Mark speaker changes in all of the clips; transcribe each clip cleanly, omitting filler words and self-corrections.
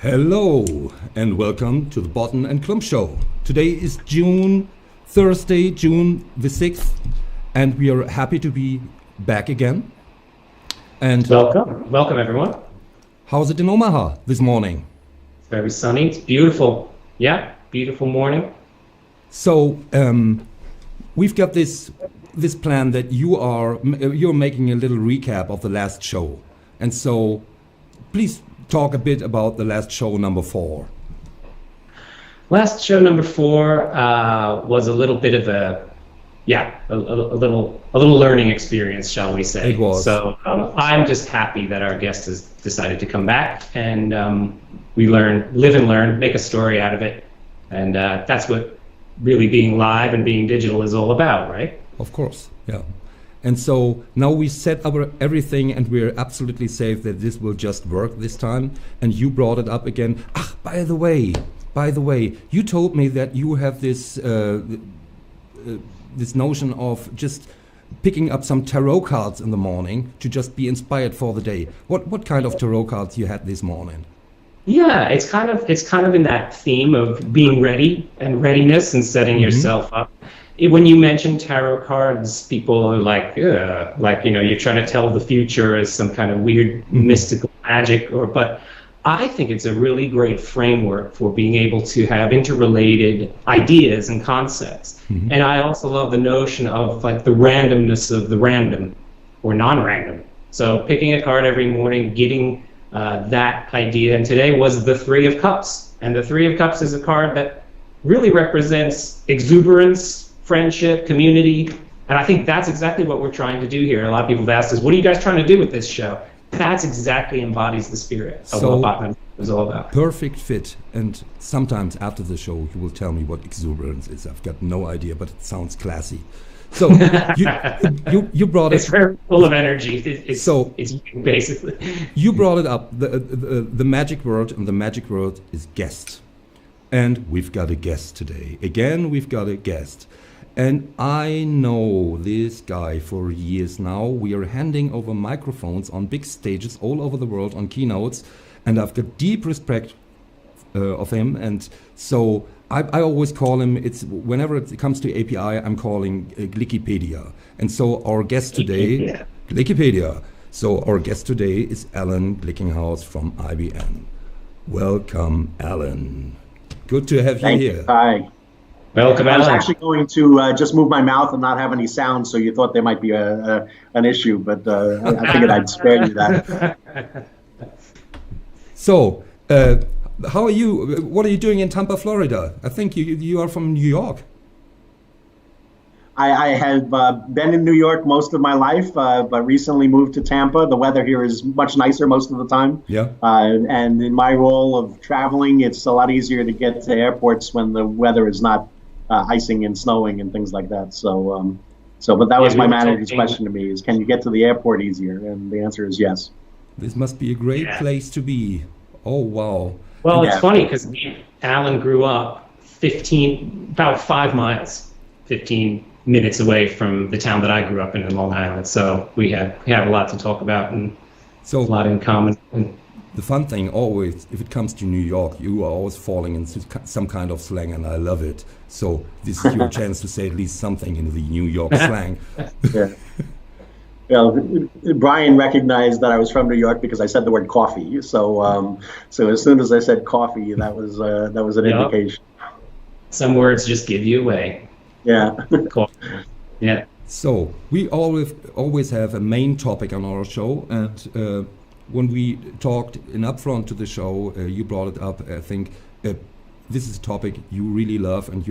Speaker 1: Hello and welcome to the Botten and Klumm show. Today is Thursday, June the 6th, and we are happy to be back again. And
Speaker 2: welcome everyone.
Speaker 1: How's it in Omaha this morning?
Speaker 2: It's very sunny. It's beautiful. Yeah, beautiful morning.
Speaker 1: So we've got this plan that you're making a little recap of the last show, and so please talk a bit about the last show, number 4.
Speaker 2: Last show number 4 was a little bit of a little learning experience, shall we say?
Speaker 1: It was.
Speaker 2: So I'm just happy that our guest has decided to come back, and we live and learn, make a story out of it, and that's what really being live and being digital is all about, right?
Speaker 1: Of course, yeah. And so now we set up everything, and we're absolutely safe that this will just work this time. And you brought it up again. By the way, you told me that you have this this notion of just picking up some tarot cards in the morning to just be inspired for the day. What kind of tarot cards you had this morning?
Speaker 2: Yeah, it's kind of in that theme of being ready and readiness and setting yourself up. When you mention tarot cards, people are like, you're trying to tell the future as some kind of weird mystical magic, but I think it's a really great framework for being able to have interrelated ideas and concepts. And I also love the notion of like the randomness of the random or non-random. So picking a card every morning, getting that idea. And today was the 3 of Cups. And the 3 of Cups is a card that really represents exuberance, friendship, community, and I think that's exactly what we're trying to do here. A lot of people have asked us, what are you guys trying to do with this show? That's exactly embodies the spirit of what Botten is all about. Perfect fit, and sometimes after the show you will tell me what exuberance is. I've got no idea, but it sounds classy. So you brought it. It's very full of energy. It's basically.
Speaker 1: You brought it up, the magic word, and the magic word is guest. And we've got a guest today. Again, we've got a guest. And I know this guy for years now. We are handing over microphones on big stages all over the world on keynotes, and I've got deep respect of him. And so I always call him, whenever it comes to API, I'm calling Glickenhouse. And so our guest today, Glickenhouse. So our guest today is Alan Glickenhouse from IBM. Welcome, Alan. Good to have you here.
Speaker 3: Hi.
Speaker 2: Welcome,
Speaker 3: I was actually going to just move my mouth and not have any sound, so you thought there might be an issue, but I figured I'd spare you that.
Speaker 1: So, how are you? What are you doing in Tampa, Florida? I think you are from New York.
Speaker 3: I have been in New York most of my life, but recently moved to Tampa. The weather here is much nicer most of the time.
Speaker 1: Yeah.
Speaker 3: And in my role of traveling, it's a lot easier to get to airports when the weather is not icing and snowing and things like that. But that was my manager's question to me: is can you get to the airport easier? And the answer is yes.
Speaker 1: This must be a great place to be. Oh wow.
Speaker 2: Well, it's funny because Alan grew up about 5 miles, 15 minutes away from the town that I grew up in Long Island. So we have a lot to talk about and a lot in common.
Speaker 1: The fun thing always, if it comes to New York, you are always falling into some kind of slang, and I love it. So this is your chance to say at least something in the New York slang.
Speaker 3: Yeah. Well, Brian recognized that I was from New York because I said the word coffee. So as soon as I said coffee, that was an indication.
Speaker 1: Some words just give you away.
Speaker 3: Yeah.
Speaker 2: Yeah.
Speaker 1: So we always have a main topic on our show, and when we talked in upfront to the show, you brought it up. I think this is a topic you really love, and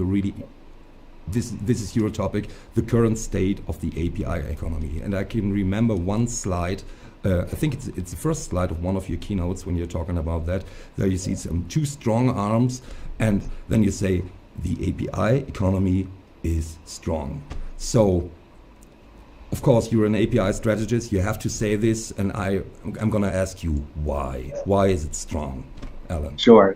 Speaker 1: this is your topic: the current state of the API economy. And I can remember one slide. I think it's the first slide of one of your keynotes when you're talking about that. There you see some 2 strong arms, and then you say the API economy is strong. So, of course, you're an API strategist. You have to say this, and I'm going to ask you why. Why is it strong, Alan?
Speaker 3: Sure.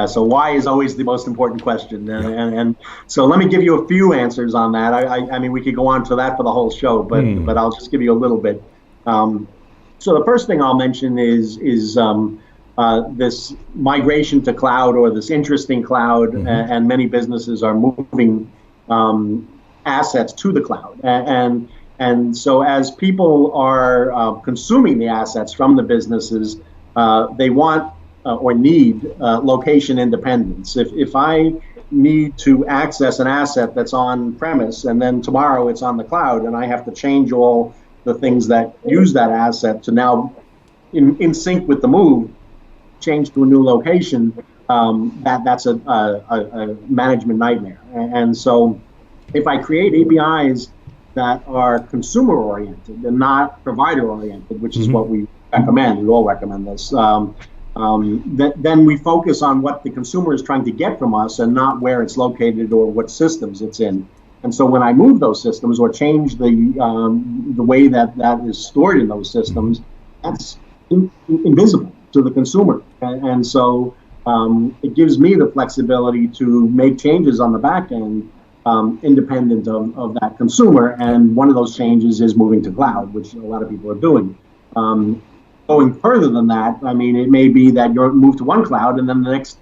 Speaker 3: So why is always the most important question, and so let me give you a few answers on that. I mean, we could go on to that for the whole show, but I'll just give you a little bit. So the first thing I'll mention is this migration to cloud, or this interest in cloud, and many businesses are moving assets to the cloud. And so as people are consuming the assets from the businesses, they want or need location independence. If I need to access an asset that's on premise and then tomorrow it's on the cloud, and I have to change all the things that use that asset to now in sync with the move, change to a new location, that's a management nightmare. And so if I create APIs that are consumer oriented and not provider oriented, which is what we recommend, we all recommend this, then we focus on what the consumer is trying to get from us and not where it's located or what systems it's in. And so when I move those systems or change the way that is stored in those systems, that's invisible to the consumer. And so it gives me the flexibility to make changes on the back end independent of that consumer. And one of those changes is moving to cloud, which a lot of people are doing. Going further than that, I mean, it may be that you're moved to one cloud and then the next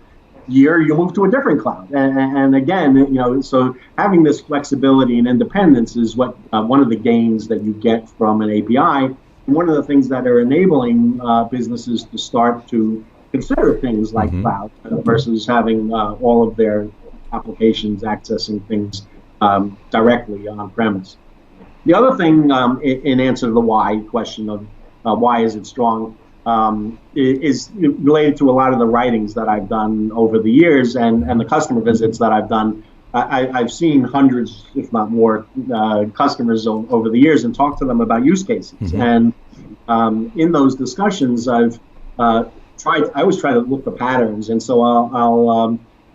Speaker 3: year you move to a different cloud. And again, so having this flexibility and independence is what one of the gains that you get from an API. And one of the things that are enabling businesses to start to consider things like cloud versus having all of their applications accessing things directly on premise. The other thing, in answer to the why question of why is it strong, is related to a lot of the writings that I've done over the years and the customer visits that I've done. I've seen hundreds, if not more, customers over the years and talked to them about use cases. And in those discussions, I always try to look for patterns. And so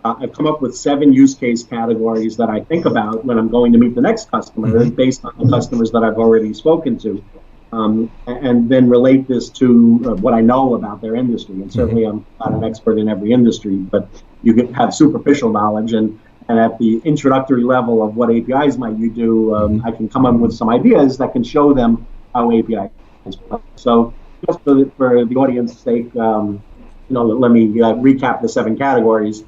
Speaker 3: I've come up with 7 use case categories that I think about when I'm going to meet the next customer based on the customers that I've already spoken to. And then relate this to what I know about their industry. And certainly I'm not an expert in every industry, but you can have superficial knowledge. And at the introductory level of what APIs might you do, I can come up with some ideas that can show them how API is. So just for the audience's sake, let me recap the 7 categories.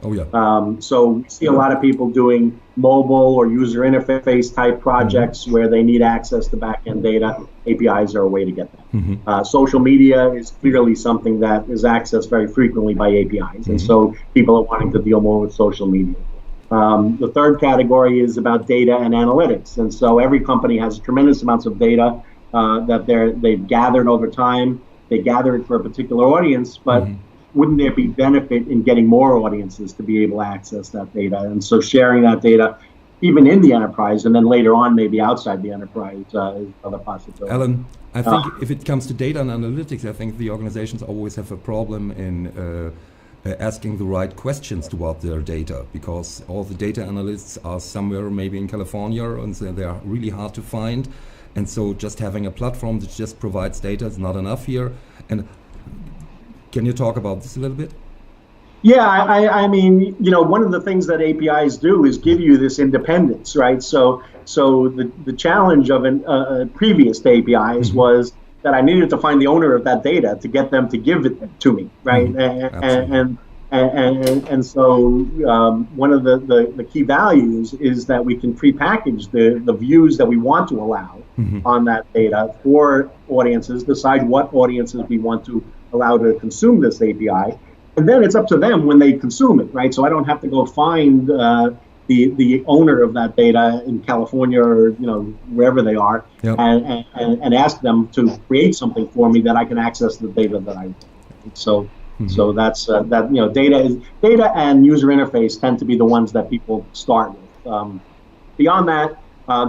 Speaker 3: So we see a lot of people doing mobile or user interface type projects where they need access to back-end data. APIs are a way to get that. Social media is clearly something that is accessed very frequently by APIs. And so people are wanting to deal more with social media. The third category is about data and analytics. And so every company has tremendous amounts of data that they've gathered over time. They gather it for a particular audience, but wouldn't there be benefit in getting more audiences to be able to access that data? And so sharing that data, even in the enterprise, and then later on maybe outside the enterprise, is another possibility.
Speaker 1: Alan, I think if it comes to data and analytics, I think the organizations always have a problem in asking the right questions toward their data, because all the data analysts are somewhere maybe in California, and so they are really hard to find. And so just having a platform that just provides data is not enough here. And can you talk about this a little bit?
Speaker 3: Yeah, I mean, one of the things that APIs do is give you this independence, right? So the challenge of previous APIs was that I needed to find the owner of that data to get them to give it to me, right? And so one of the key values is that we can prepackage the views that we want to allow on that data for audiences, decide what audiences we want to allow to consume this API, and then it's up to them when they consume it, right? So I don't have to go find the owner of that data in California or wherever they are, and ask them to create something for me that I can access the data that I want. So that's data and user interface tend to be the ones that people start with. Beyond that,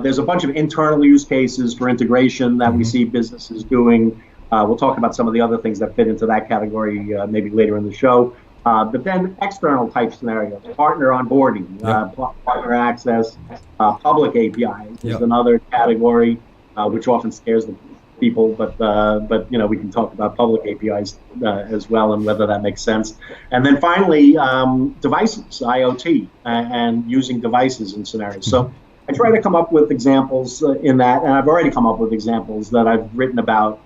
Speaker 3: there's a bunch of internal use cases for integration that we see businesses doing. We'll talk about some of the other things that fit into that category maybe later in the show. But then external type scenarios, partner onboarding, partner access, public APIs is another category, which often scares the people, but we can talk about public APIs as well and whether that makes sense. And then finally, devices, IoT, and using devices in scenarios. So I try to come up with examples in that, and I've already come up with examples that I've written about,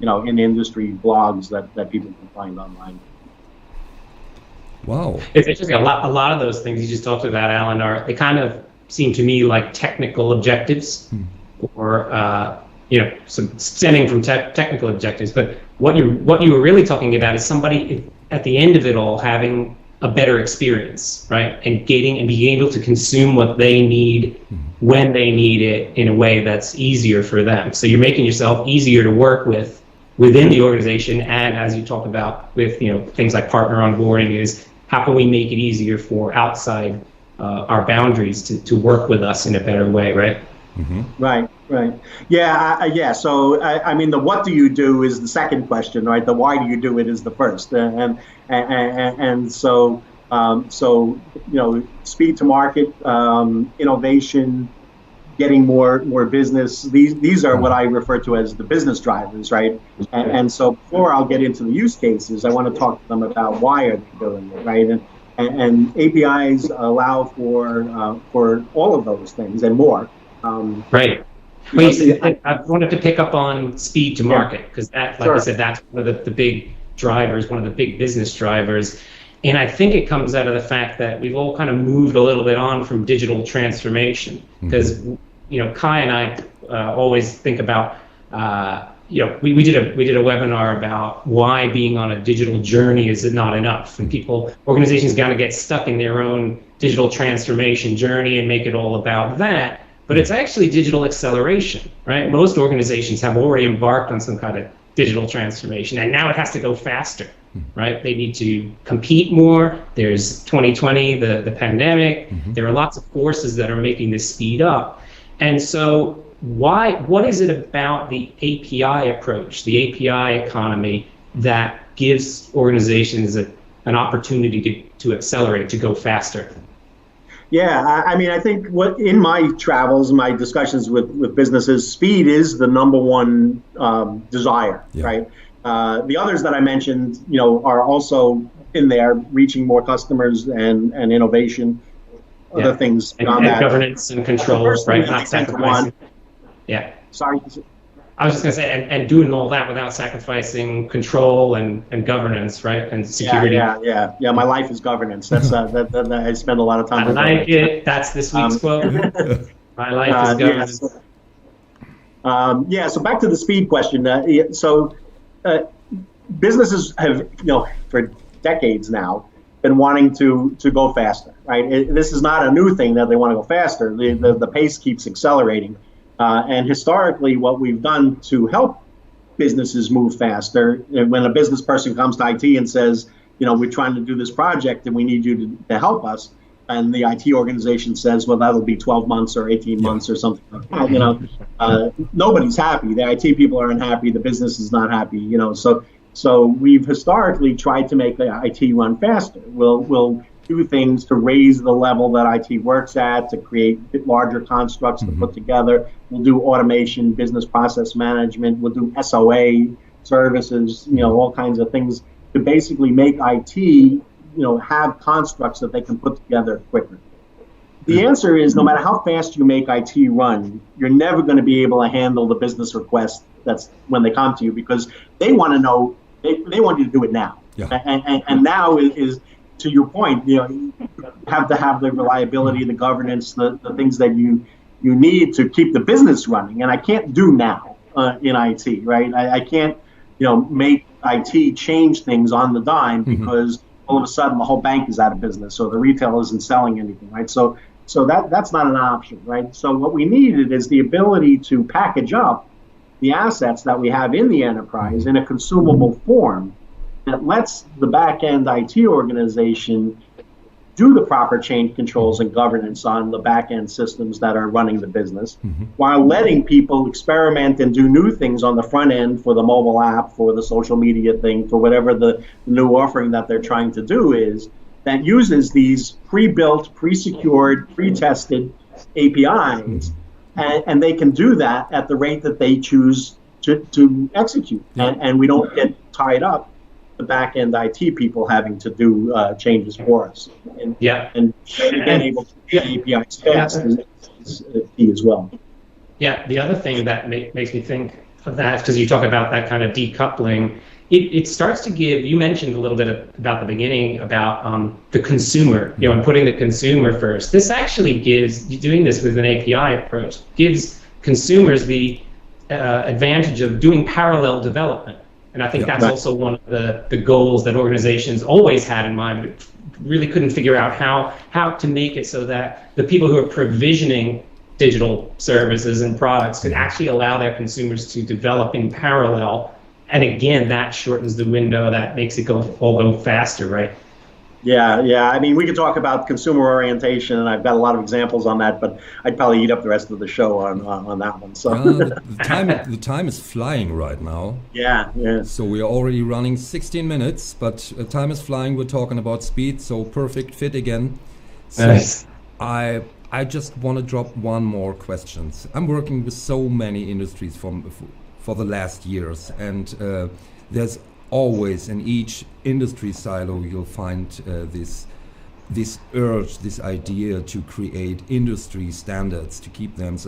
Speaker 3: in industry blogs that people can find online.
Speaker 1: Wow.
Speaker 2: It's interesting. A lot of those things you just talked about, Alan, they kind of seem to me like technical objectives, or some stemming from technical objectives. But what you were really talking about is somebody at the end of it all having a better experience, right? And being able to consume what they need when they need it in a way that's easier for them. So you're making yourself easier to work with within the organization, and as you talk about with things like partner onboarding, is how can we make it easier for outside our boundaries to work with us in a better way, right?
Speaker 3: Right. Yeah. So I mean, the what do you do is the second question, right? The why do you do it is the first, and so speed to market, innovation, getting more business. These are what I refer to as the business drivers, right? And so before I'll get into the use cases, I want to talk to them about why are they doing it, right? And APIs allow for all of those things and more.
Speaker 2: Right. Well, you see, I wanted to pick up on speed to market, because that, like I said, that's one of the big drivers, one of the big business drivers. And I think it comes out of the fact that we've all kind of moved a little bit on from digital transformation, because Kai and I always think about we did a webinar about why being on a digital journey is not enough, and organizations got to get stuck in their own digital transformation journey and make it all about that. But it's actually digital acceleration, right? Most organizations have already embarked on some kind of digital transformation, and now it has to go faster, right? They need to compete more. There's 2020, the pandemic. There are lots of forces that are making this speed up. And so what is it about the API approach, the API economy, that gives organizations an opportunity to accelerate, to go faster?
Speaker 3: Yeah, I mean, I think in my travels, my discussions with businesses, speed is the number one desire, right? The others that I mentioned, are also in there, reaching more customers and innovation, other things beyond that.
Speaker 2: Governance and controls, right? Not sacrificing. Yeah.
Speaker 3: Sorry.
Speaker 2: I was just going to say, and doing all that without sacrificing control and governance, right? And security.
Speaker 3: Yeah. My life is governance. That's that I spend a lot of time.
Speaker 2: I like it. That's this week's quote. My life is governance.
Speaker 3: So back to the speed question. Businesses have, for decades now, been wanting to go faster, right? This is not a new thing that they want to go faster. The pace keeps accelerating. And historically, what we've done to help businesses move faster, when a business person comes to IT and says, we're trying to do this project and we need you to help us, and the IT organization says, well, that'll be 12 months or 18 months or something like that, nobody's happy. The IT people are unhappy. The business is not happy, So we've historically tried to make the IT run faster. We'll do things to raise the level that IT works at, to create larger constructs to put together. We'll do automation, business process management. We'll do SOA services, all kinds of things to basically make IT, have constructs that they can put together quicker. The answer is, no matter how fast you make IT run, you're never going to be able to handle the business request that's when they come to you, because they want to know, they want you to do it now. Yeah. And now is to your point, you have to have the reliability, the governance, the things that you need to keep the business running. And I can't do now in IT, right? I can't, make IT change things on the dime because all of a sudden the whole bank is out of business or the retail isn't selling anything, right? So that's not an option, right? So what we needed is the ability to package up the assets that we have in the enterprise in a consumable form that lets the back-end IT organization do the proper change controls and governance on the back-end systems that are running the business, while letting people experiment and do new things on the front end for the mobile app, for the social media thing, for whatever the new offering that they're trying to do is, that uses these pre-built, pre-secured, pre-tested APIs, and they can do that at the rate that they choose to execute, and we don't get tied up the back-end IT people having to do changes for us. And again, able to get APIs fast is key as well. Yeah,
Speaker 2: the other thing that makes me think of that, because you talk about that kind of decoupling, it starts to give, you mentioned a little bit about the beginning about the consumer, and putting the consumer first. This actually gives, doing this with an API approach, gives consumers the advantage of doing parallel development. And I think that's also one of the goals that organizations always had in mind, but really couldn't figure out how to make it so that the people who are provisioning digital services and products could actually allow their consumers to develop in parallel. And again, that shortens the window, that makes it all go faster, right?
Speaker 3: Yeah. I mean, we could talk about consumer orientation, and I've got a lot of examples on that, but I'd probably eat up the rest of the show on that one. So
Speaker 1: the time is flying right now.
Speaker 3: Yeah.
Speaker 1: So we are already running 16 minutes, but time is flying. We're talking about speed, so perfect fit again. So
Speaker 2: nice.
Speaker 1: I just want to drop one more question. I'm working with so many industries for the last years, and there's always in each industry silo you'll find this urge, this idea to create industry standards, to keep them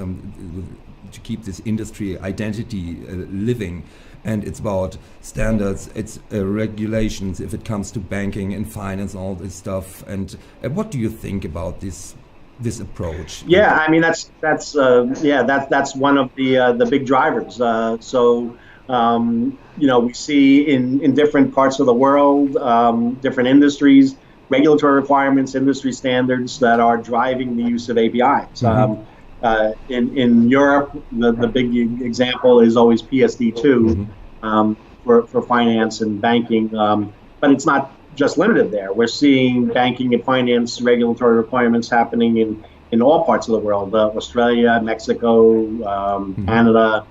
Speaker 1: to keep this industry identity living. And it's about standards, it's regulations if it comes to banking and finance, all this stuff. And what do you think about this approach?
Speaker 3: Yeah, I mean that's one of the big drivers. We see in different parts of the world, different industries, regulatory requirements, industry standards that are driving the use of APIs. In Europe, the big example is always PSD2 for finance and banking, but it's not just limited there. We're seeing banking and finance regulatory requirements happening in all parts of the world, Australia, Mexico, Canada.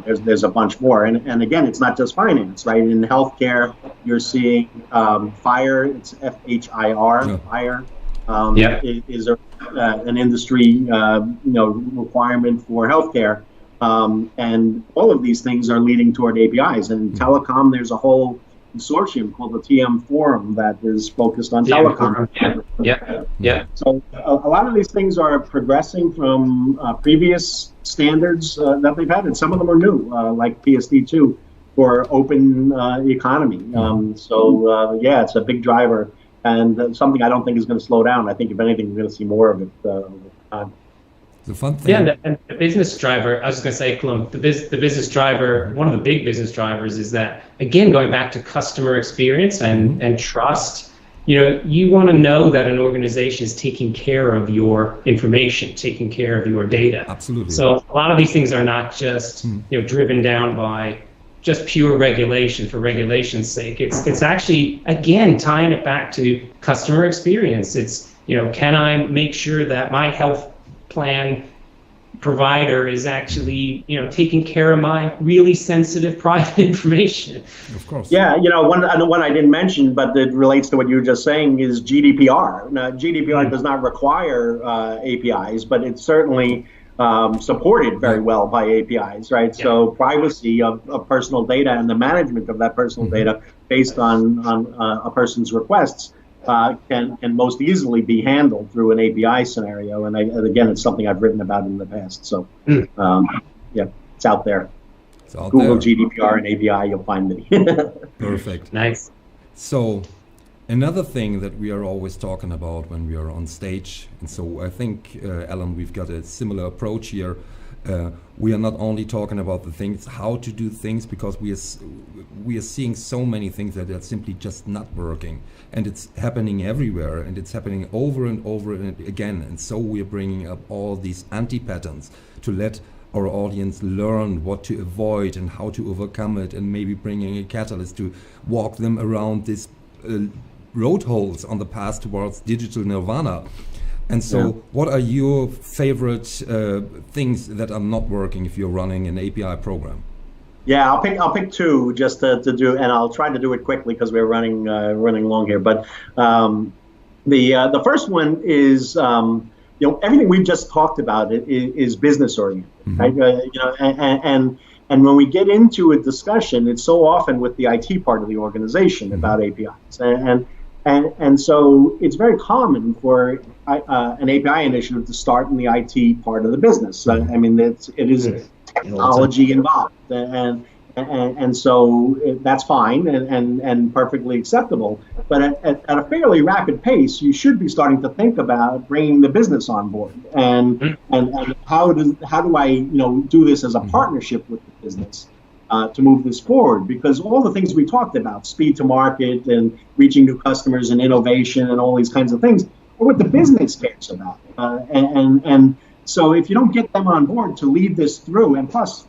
Speaker 3: There's a bunch more, and again, it's not just finance, right? In healthcare, you're seeing FHIR. It's FHIR. FHIR is an industry requirement for healthcare, and all of these things are leading toward APIs. And in telecom, there's a whole consortium called the TM Forum that is focused on telecom.
Speaker 2: Yeah.
Speaker 3: So a lot of these things are progressing from previous standards that they've had, and some of them are new, like PSD2 for open economy. It's a big driver, and something I don't think is going to slow down. I think if anything, we're going to see more of it over time.
Speaker 1: The fun thing.
Speaker 2: Yeah, and the business driver, I was going to say, Klumm, the business driver, one of the big business drivers is that, again, going back to customer experience and trust, you want to know that an organization is taking care of your information, taking care of your data.
Speaker 1: Absolutely.
Speaker 2: So a lot of these things are not just, driven down by just pure regulation for regulation's sake. It's actually, again, tying it back to customer experience. It's, can I make sure that my health plan provider is actually, taking care of my really sensitive private information.
Speaker 1: Of course.
Speaker 3: Yeah, one I didn't mention, but it relates to what you were just saying, is GDPR. Now, GDPR does not require APIs, but it's certainly supported very well by APIs, right? Yeah. So privacy of personal data and the management of that personal data based on a person's requests can most easily be handled through an API scenario. And again, it's something I've written about in the past. So, it's out there. Google GDPR and API, you'll find me.
Speaker 1: Perfect.
Speaker 2: Nice.
Speaker 1: So, another thing that we are always talking about when we are on stage, and so I think, Alan, we've got a similar approach here. We are not only talking about the things, how to do things, because we are seeing so many things that are simply just not working, and it's happening everywhere, and it's happening over and over and again. And so we are bringing up all these anti-patterns to let our audience learn what to avoid and how to overcome it, and maybe bringing a catalyst to walk them around these road holes on the path towards digital nirvana. And so, what are your favorite things that are not working if you're running an API program?
Speaker 3: Yeah, I'll pick two just to do, and I'll try to do it quickly because we're running long here. But the first one is everything we've just talked about is business oriented, right? And when we get into a discussion, it's so often with the IT part of the organization about APIs, and so it's very common for an API initiative to start in the IT part of the business. I mean, it is technology involved, and And so that's fine and perfectly acceptable. But at a fairly rapid pace, you should be starting to think about bringing the business on board. And how do I do this as a partnership with the business to move this forward? Because all the things we talked about, speed to market and reaching new customers and innovation and all these kinds of things, are what the business cares about. And so if you don't get them on board to lead this through, and plus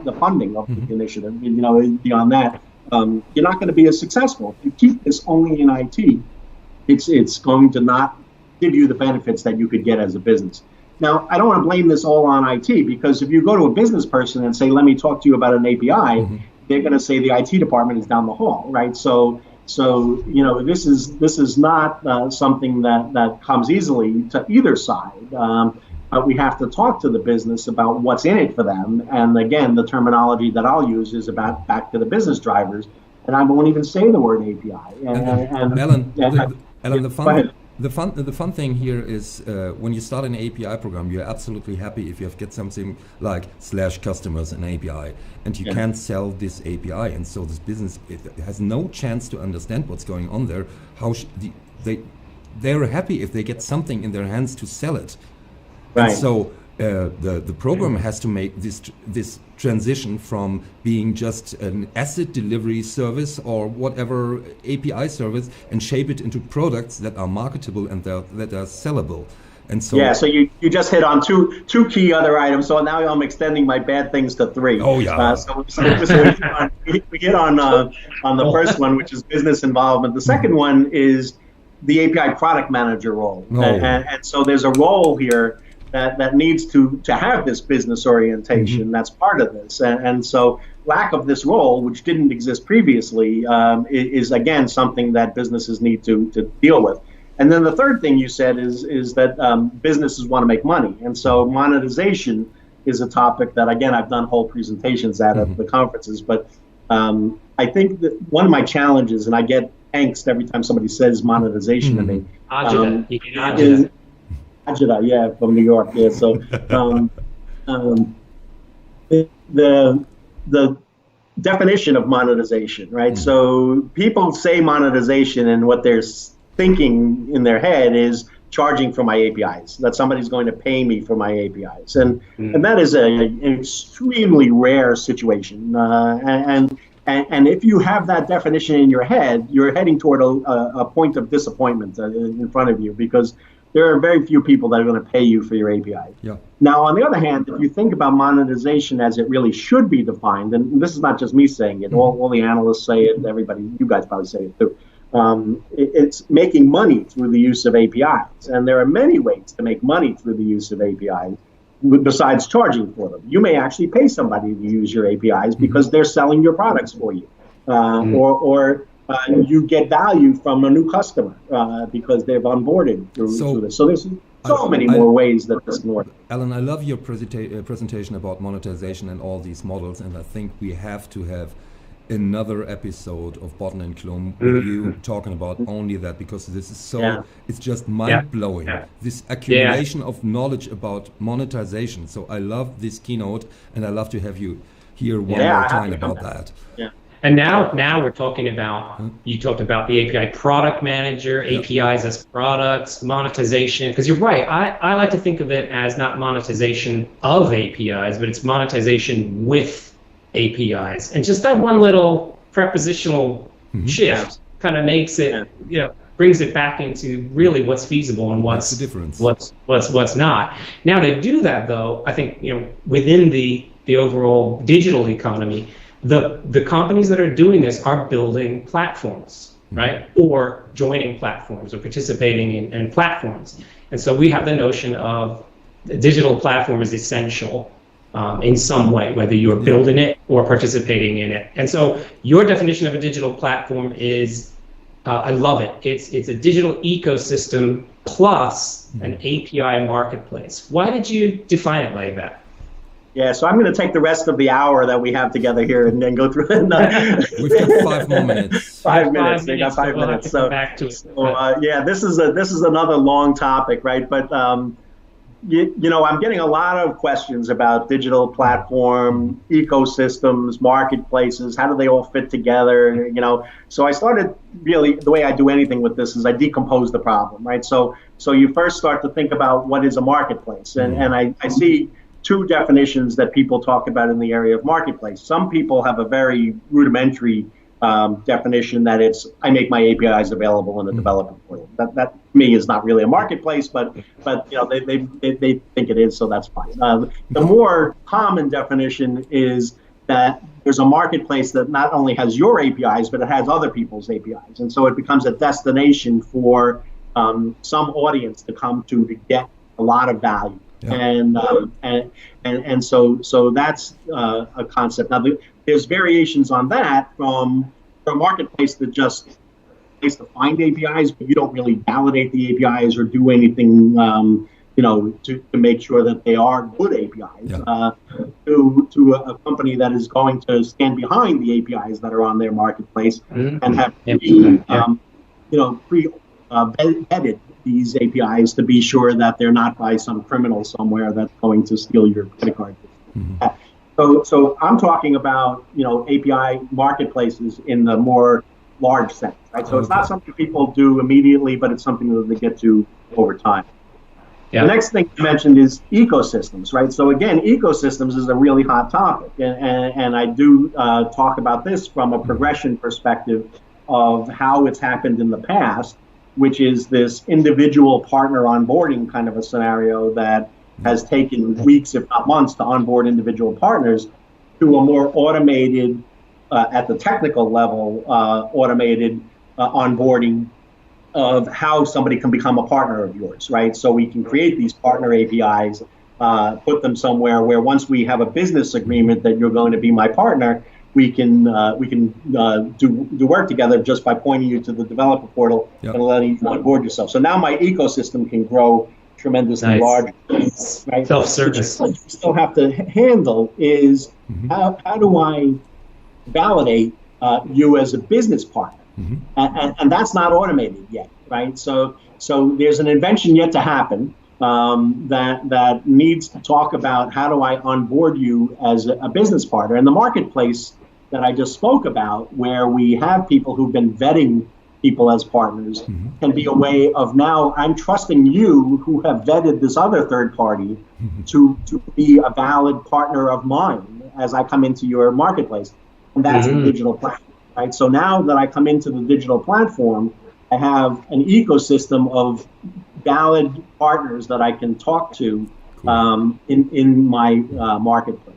Speaker 3: the funding of the initiative, beyond that, you're not going to be as successful. If you keep this only in IT, it's going to not give you the benefits that you could get as a business. Now, I don't want to blame this all on IT, because if you go to a business person and say, let me talk to you about an API, they're going to say the IT department is down the hall, right? So this is not something that comes easily to either side. But we have to talk to the business about what's in it for them. And again, the terminology that I'll use is about back to the business drivers. And I won't even say the word API.
Speaker 1: Alan, the fun thing here is when you start an API program, you're absolutely happy if you get something like /customers and API, and you can't sell this API, and so this business has no chance to understand what's going on there. They're happy if they get something in their hands to sell it. Right. And so the program has to make this transition from being just an asset delivery service or whatever API service and shape it into products that are marketable and that are sellable. And so
Speaker 3: so you just hit on two key other items. So now I'm extending my bad things to three.
Speaker 1: Oh yeah.
Speaker 3: So we hit on the first one, which is business involvement. The second one is the API product manager role, and so there's a role here that needs to have this business orientation. That's part of this. And so lack of this role, which didn't exist previously, is again something that businesses need to deal with. And then the third thing you said is that businesses want to make money. And so monetization is a topic that, again, I've done whole presentations at the conferences. But I think that one of my challenges, and I get angst every time somebody says monetization to me, Ajita, from New York. Yeah, so the definition of monetization, right? So people say monetization, and what they're thinking in their head is charging for my APIs, that somebody's going to pay me for my APIs, and that is an extremely rare situation. And if you have that definition in your head, you're heading toward a point of disappointment in front of you, because there are very few people that are going to pay you for your API.
Speaker 1: Yeah.
Speaker 3: Now, on the other hand, if you think about monetization as it really should be defined, and this is not just me saying it, all the analysts say it, everybody, you guys probably say it too. It's making money through the use of APIs. And there are many ways to make money through the use of APIs besides charging for them. You may actually pay somebody to use your APIs because they're selling your products for you. Or you get value from a new customer because they've onboarded through this. So there's so many more ways that this can work.
Speaker 1: Alan, I love your presentation about monetization and all these models, and I think we have to have another episode of Botten and Klumm with you talking about only that, because this is it's just mind-blowing, this accumulation of knowledge about monetization. So I love this keynote, and I love to have you here one more time about that.
Speaker 2: And now we're talking about, you talked about the API product manager, APIs as products, monetization, because you're right, I like to think of it as not monetization of APIs, but it's monetization with APIs. And just that one little prepositional shift kind of makes it, brings it back into really what's feasible and what's
Speaker 1: the difference,
Speaker 2: what's not. Now, to do that, though, I think within the overall digital economy, the companies that are doing this are building platforms, right? Or joining platforms or participating in platforms. And so we have the notion of the digital platform is essential in some way, whether you're building it or participating in it. And so your definition of a digital platform is, I love it. It's a digital ecosystem plus an API marketplace. Why did you define it like that?
Speaker 3: Yeah, so I'm going to take the rest of the hour that we have together here and then go through it.
Speaker 1: We've got 5 more minutes.
Speaker 3: 5 minutes. We got 5 minutes. So,
Speaker 2: back to it.
Speaker 3: This is another long topic, right? But I'm getting a lot of questions about digital platform, ecosystems, marketplaces. How do they all fit together? So I started really, the way I do anything with this is I decompose the problem, right? So you first start to think about what is a marketplace. And I see two definitions that people talk about in the area of marketplace. Some people have a very rudimentary definition that it's, I make my APIs available in a developer portal. That to me is not really a marketplace, but they think it is, so that's fine. The more common definition is that there's a marketplace that not only has your APIs, but it has other people's APIs, and so it becomes a destination for some audience to come to get a lot of value. Yeah. And so that's a concept. Now there's variations on that from a marketplace that just place to find APIs, but you don't really validate the APIs or do anything, to make sure that they are good APIs. Yeah. To a company that is going to stand behind the APIs that are on their marketplace and have vetted these APIs to be sure that they're not by some criminal somewhere that's going to steal your credit card. So I'm talking about, API marketplaces in the more large sense, right? So it's not something people do immediately, but it's something that they get to over time. Yeah. The next thing you mentioned is ecosystems, right? So again, ecosystems is a really hot topic, and I do talk about this from a progression perspective of how it's happened in the past, which is this individual partner onboarding kind of a scenario that has taken weeks, if not months, to onboard individual partners, to a more automated, at the technical level, automated onboarding of how somebody can become a partner of yours, right? So we can create these partner APIs, put them somewhere where once we have a business agreement that you're going to be my partner, we can do work together just by pointing you to the developer portal and letting you onboard yourself. So now my ecosystem can grow tremendously large. Right?
Speaker 2: Self-service.
Speaker 3: What you still have to handle is how do I validate you as a business partner? And that's not automated yet, right? So there's an invention yet to happen that needs to talk about how do I onboard you as a business partner. And the marketplace that I just spoke about, where we have people who've been vetting people as partners, can be a way of now I'm trusting you who have vetted this other third party to be a valid partner of mine as I come into your marketplace. And that's a digital platform, right? So now that I come into the digital platform, I have an ecosystem of valid partners that I can talk to in my marketplace.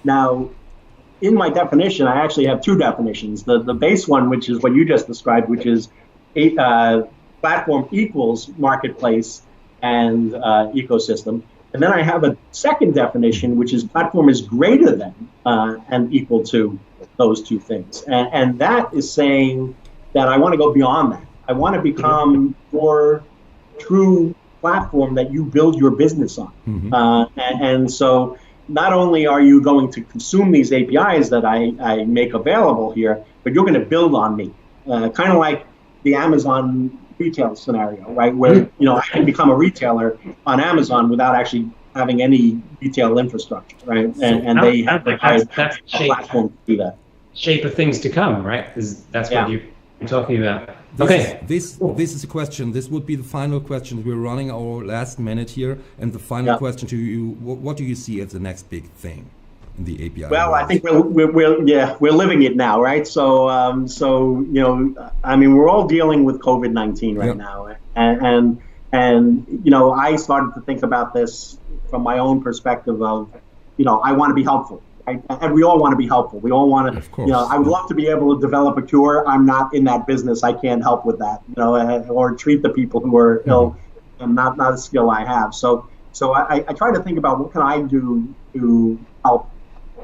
Speaker 3: Now, in my definition, I actually have two definitions. The base one, which is what you just described, which is platform equals marketplace and ecosystem. And then I have a second definition, which is platform is greater than and equal to those two things. And that is saying that I want to go beyond that. I want to become your true platform that you build your business on. And so not only are you going to consume these APIs that I make available here, but you're going to build on me. Kind of like the Amazon retail scenario, right? Where I can become a retailer on Amazon without actually having any retail infrastructure, right? And they have that's a platform to do that.
Speaker 2: Shape of things to come, right? That's what you're talking about.
Speaker 1: This is a question. This would be the final question. We're running our last minute here, and the final question to you: what do you see as the next big thing in the API?
Speaker 3: Well, I think we're living it now, right? So I mean, we're all dealing with COVID-19 right now, and I started to think about this from my own perspective of, I want to be helpful. Right? And we all want to be helpful. We all want to, I would love to be able to develop a cure. I'm not in that business. I can't help with that, or treat the people who are ill, and not a skill I have. So I try to think about what can I do to help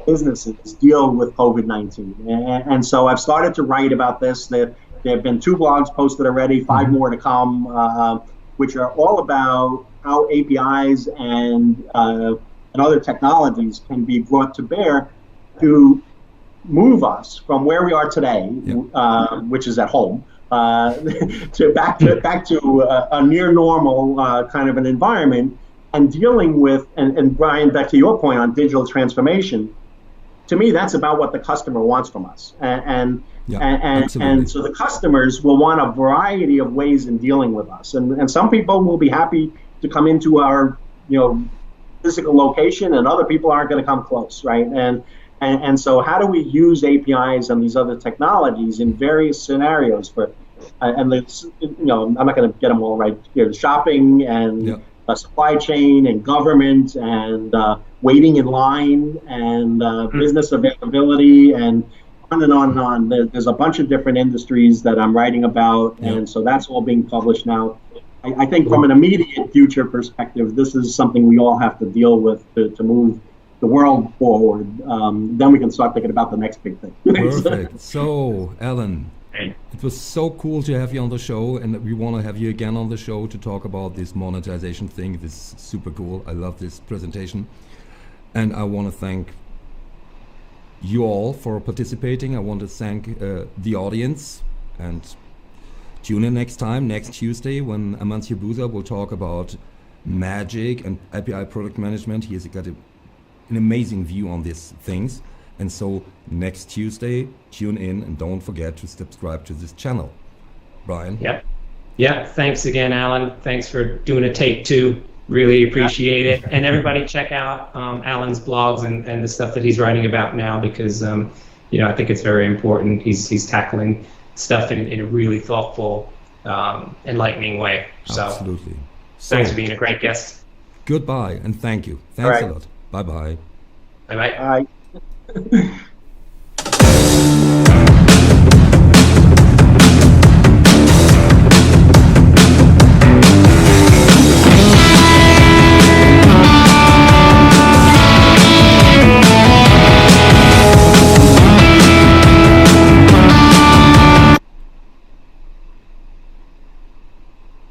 Speaker 3: businesses deal with COVID-19. And so I've started to write about this. There have been 2 blogs posted already, 5 more to come, which are all about how APIs and other technologies can be brought to bear to move us from where we are today, which is at home, to back to a near normal kind of an environment and dealing with, and Brian, back to your point on digital transformation, to me, that's about what the customer wants from us. And so the customers will want a variety of ways in dealing with us. And some people will be happy to come into our, physical location, and other people aren't going to come close, right? And so how do we use APIs and these other technologies in various scenarios for, and I'm not going to get them all right here, shopping and supply chain and government and waiting in line and business availability and on and on and on. There's a bunch of different industries that I'm writing about, and so that's all being published now. I think from an immediate future perspective, this is something we all have to deal with to move the world forward. Then we can start thinking about the next big thing.
Speaker 1: Perfect. So, Alan, it was so cool to have you on the show, and we want to have you again on the show to talk about this monetization thing. This is super cool. I love this presentation. And I want to thank you all for participating. I want to thank the audience, and tune in next Tuesday, when Amancio Buza will talk about magic and API product management. He has got an amazing view on these things. And so next Tuesday, tune in and don't forget to subscribe to this channel. Brian?
Speaker 2: Yep. Yeah, thanks again, Alan. Thanks for doing a take 2. Really appreciate it. And everybody check out Alan's blogs and the stuff that he's writing about now, because I think it's very important. He's tackling stuff in a really thoughtful, enlightening way. So,
Speaker 1: absolutely.
Speaker 2: Thanks for being a great guest.
Speaker 1: Goodbye and thank you. Thanks a lot. Bye-bye.
Speaker 2: Bye-bye.
Speaker 3: Bye.